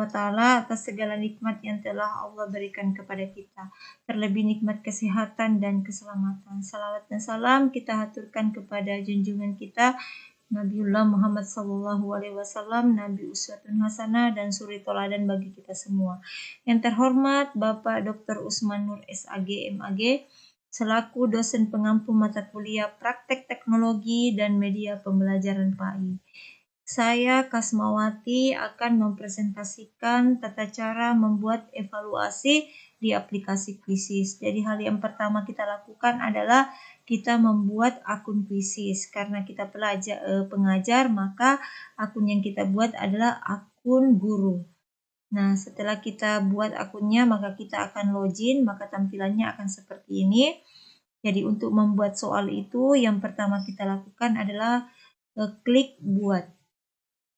wa Ta'ala atas segala nikmat yang telah Allah berikan kepada kita, terlebih nikmat kesehatan dan keselamatan. Salawat dan salam kita haturkan kepada junjungan kita Nabiullah Muhammad SAW, Nabi Uswatun Hasanah dan suri toladan bagi kita semua. Yang terhormat Bapak Dr. Usman Nur SAG MAG, selaku dosen pengampu mata kuliah Praktek Teknologi dan Media Pembelajaran PAI. Saya Kasmawati akan mempresentasikan tata cara membuat evaluasi di aplikasi Quizizz. Jadi hal yang pertama kita lakukan adalah kita membuat akun Quizizz. Karena kita pengajar, maka akun yang kita buat adalah akun guru. Nah, setelah kita buat akunnya, maka kita akan login, maka tampilannya akan seperti ini. Jadi untuk membuat soal itu, yang pertama kita lakukan adalah klik buat.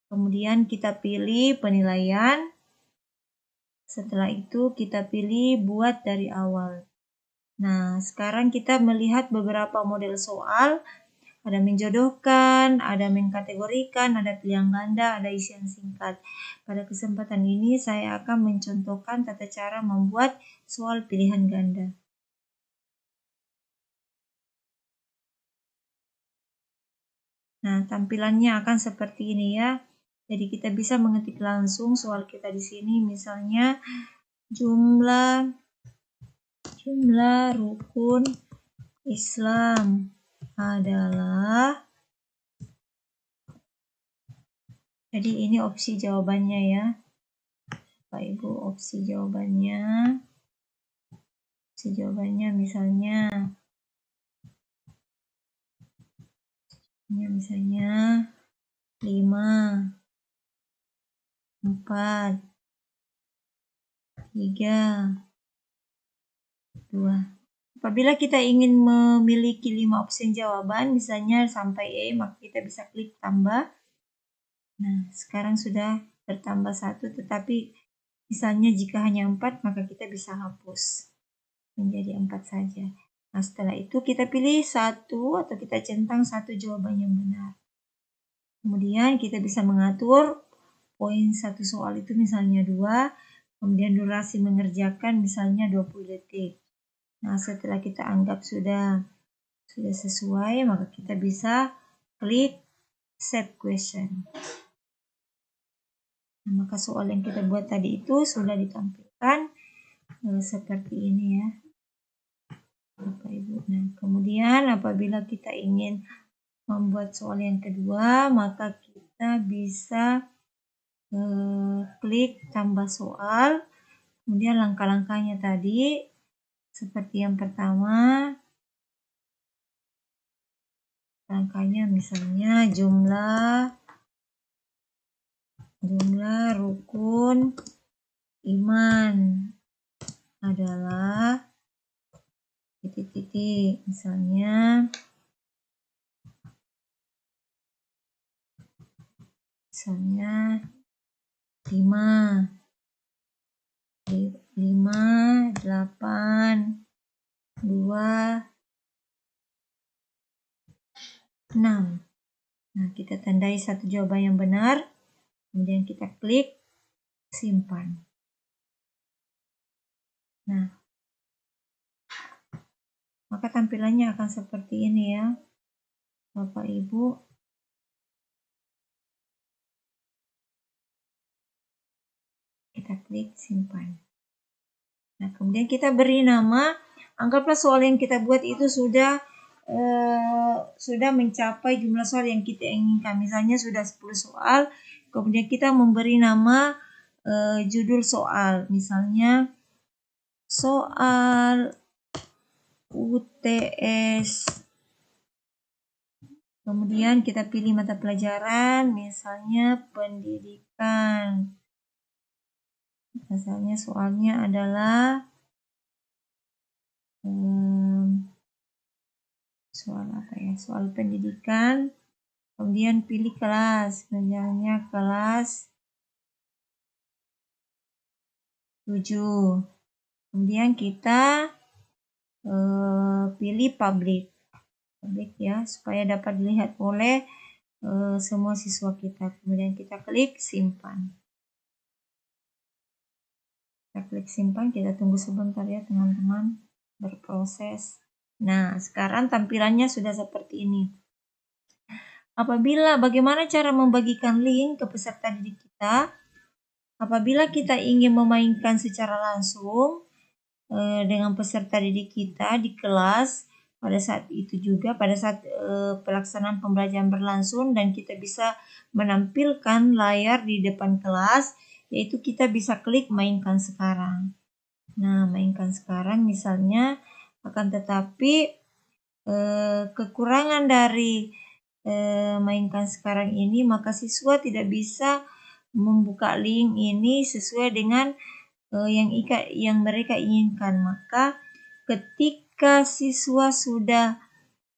Kemudian kita pilih penilaian. Setelah itu kita pilih buat dari awal. Nah, sekarang kita melihat beberapa model soal. Ada menjodohkan, ada mengkategorikan, ada pilihan ganda, ada isian singkat. Pada kesempatan ini saya akan mencontohkan tata cara membuat soal pilihan ganda. Nah, tampilannya akan seperti ini ya. Jadi kita bisa mengetik langsung soal kita di sini, misalnya jumlah rukun Islam adalah. Jadi ini opsi jawabannya ya. Bapak Ibu, opsi jawabannya misalnya 5, 4, 3, 2. Apabila kita ingin memiliki 5 opsi jawaban, misalnya sampai E, maka kita bisa klik tambah. Nah, sekarang sudah bertambah 1, tetapi misalnya jika hanya 4, maka kita bisa hapus menjadi 4 saja. Nah, setelah itu kita pilih 1 atau kita centang 1 jawaban yang benar. Kemudian kita bisa mengatur poin satu soal itu misalnya 2, kemudian durasi mengerjakan misalnya 20 detik. Nah, setelah kita anggap sudah sesuai, maka kita bisa klik save question. Nah, maka soal yang kita buat tadi itu sudah ditampilkan seperti ini ya, Bapak Ibu. Nah, kemudian apabila kita ingin membuat soal yang kedua, maka kita bisa klik tambah soal. Kemudian langkah-langkahnya tadi seperti yang pertama, langkahnya misalnya jumlah rukun iman adalah titik-titik, misalnya 5, 8, 2, 6. Nah, kita tandai satu jawaban yang benar, kemudian kita klik simpan. Nah, maka tampilannya akan seperti ini ya, Bapak Ibu. Kita klik simpan. Nah, kemudian kita beri nama. Anggaplah soal yang kita buat itu sudah mencapai jumlah soal yang kita inginkan. Misalnya sudah 10 soal. Kemudian kita memberi nama judul soal. Misalnya soal UTS. Kemudian kita pilih mata pelajaran. Misalnya pendidikan. Misalnya soalnya adalah soal apa ya? Soal pendidikan. Kemudian pilih kelas, misalnya kelas 7. Kemudian kita pilih public ya, supaya dapat dilihat oleh semua siswa kita. Kemudian kita klik simpan. Kita klik simpan, kita tunggu sebentar ya teman-teman, berproses. Nah, sekarang tampilannya sudah seperti ini. Bagaimana cara membagikan link ke peserta didik kita? Apabila kita ingin memainkan secara langsung dengan peserta didik kita di kelas, pada saat itu juga, pada saat pelaksanaan pembelajaran berlangsung dan kita bisa menampilkan layar di depan kelas, yaitu kita bisa klik mainkan sekarang. Nah, mainkan sekarang misalnya, akan tetapi kekurangan dari mainkan sekarang ini, maka siswa tidak bisa membuka link ini sesuai dengan yang mereka inginkan. Maka ketika siswa sudah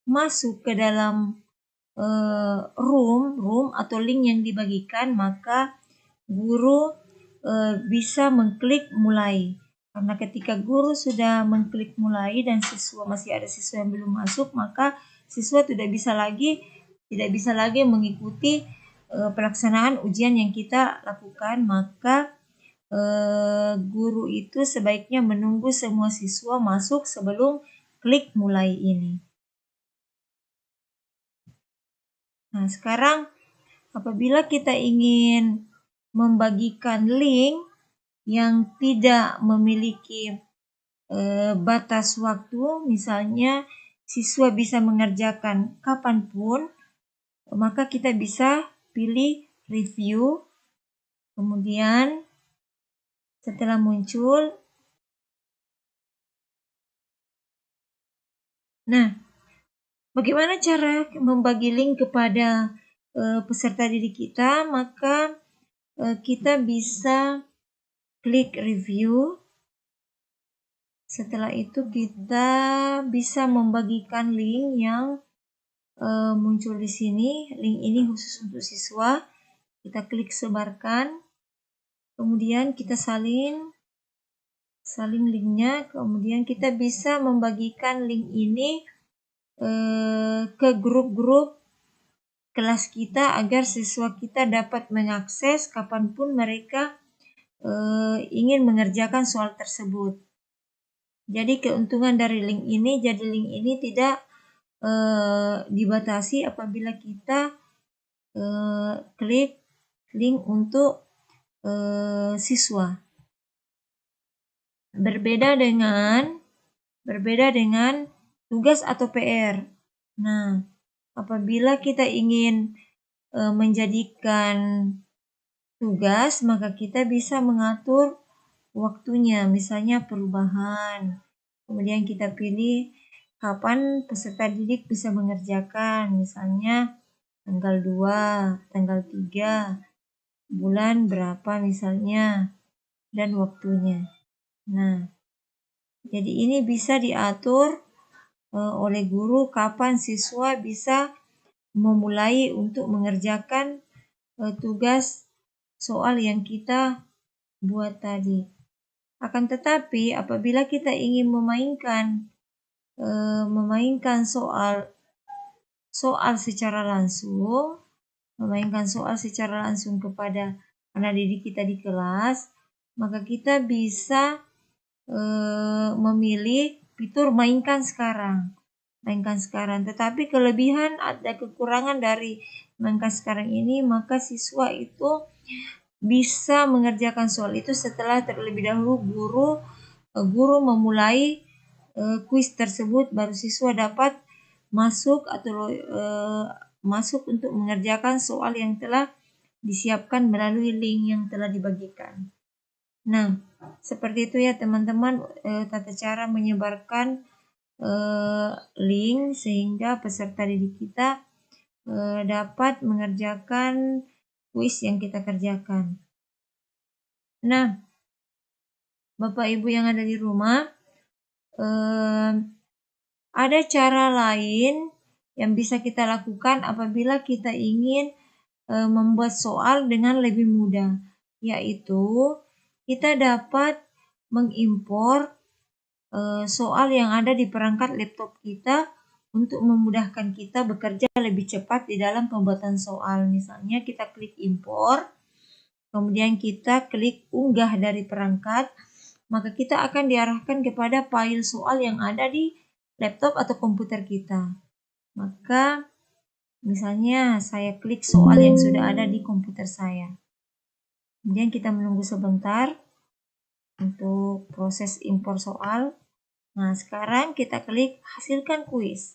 masuk ke dalam room atau link yang dibagikan, maka guru bisa mengklik mulai. Karena ketika guru sudah mengklik mulai dan masih ada siswa yang belum masuk, maka siswa tidak bisa lagi mengikuti pelaksanaan ujian yang kita lakukan. Maka guru itu sebaiknya menunggu semua siswa masuk sebelum klik mulai ini. Nah, sekarang apabila kita ingin membagikan link yang tidak memiliki batas waktu, misalnya siswa bisa mengerjakan kapanpun, maka kita bisa pilih review, kemudian setelah muncul, nah, bagaimana cara membagi link kepada peserta didik kita? Maka kita bisa klik review. Setelah itu kita bisa membagikan link yang muncul di sini. Link ini khusus untuk siswa. Kita klik sebarkan. Kemudian kita salin linknya. Kemudian kita bisa membagikan link ini ke grup-grup kelas kita agar siswa kita dapat mengakses kapanpun mereka ingin mengerjakan soal tersebut. Jadi keuntungan dari link ini, tidak dibatasi apabila kita klik link untuk siswa. Berbeda dengan tugas atau PR. Nah, apabila kita ingin menjadikan tugas, maka kita bisa mengatur waktunya, misalnya perubahan. Kemudian kita pilih kapan peserta didik bisa mengerjakan, misalnya tanggal 2, tanggal 3, bulan berapa misalnya, dan waktunya. Nah, jadi ini bisa diatur oleh guru kapan siswa bisa memulai untuk mengerjakan tugas soal yang kita buat tadi. Akan tetapi apabila kita ingin memainkan soal secara langsung kepada anak didik kita di kelas, maka kita bisa memilih fitur mainkan sekarang. Tetapi kekurangan dari mainkan sekarang ini, maka siswa itu bisa mengerjakan soal itu setelah terlebih dahulu guru memulai kuis tersebut, baru siswa dapat masuk untuk mengerjakan soal yang telah disiapkan melalui link yang telah dibagikan. Nah, seperti itu ya teman-teman, tata cara menyebarkan link sehingga peserta didik kita dapat mengerjakan kuis yang kita kerjakan. Nah, Bapak Ibu yang ada di rumah, ada cara lain yang bisa kita lakukan apabila kita ingin membuat soal dengan lebih mudah, yaitu kita dapat mengimpor soal yang ada di perangkat laptop kita untuk memudahkan kita bekerja lebih cepat di dalam pembuatan soal. Misalnya kita klik impor, kemudian kita klik unggah dari perangkat, maka kita akan diarahkan kepada file soal yang ada di laptop atau komputer kita. Maka misalnya saya klik soal yang sudah ada di komputer saya. Kemudian kita menunggu sebentar untuk proses impor soal. Nah, sekarang kita klik hasilkan kuis.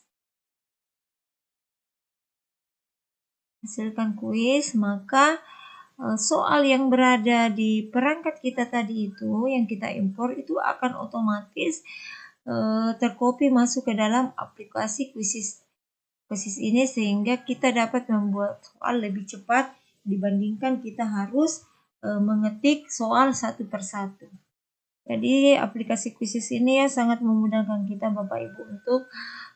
Hasilkan kuis, maka soal yang berada di perangkat kita tadi itu, yang kita impor itu akan otomatis tercopy masuk ke dalam aplikasi Quizizz ini, sehingga kita dapat membuat soal lebih cepat dibandingkan kita harus mengetik soal satu persatu. Jadi aplikasi Quizizz ini ya sangat memudahkan kita Bapak Ibu untuk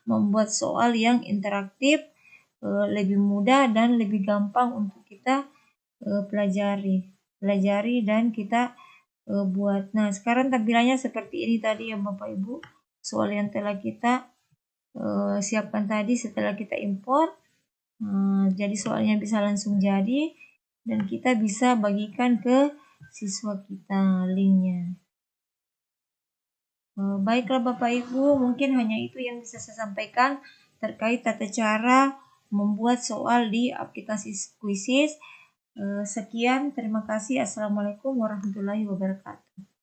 membuat soal yang interaktif, lebih mudah dan lebih gampang untuk kita pelajari dan kita buat. Nah, sekarang tampilannya seperti ini tadi ya Bapak Ibu, soal yang telah kita siapkan tadi setelah kita impor. Jadi soalnya bisa langsung jadi dan kita bisa bagikan ke siswa kita linknya. Baiklah Bapak Ibu, mungkin hanya itu yang bisa saya sampaikan terkait tata cara membuat soal di aplikasi Quizizz. Sekian, terima kasih. Assalamualaikum warahmatullahi wabarakatuh.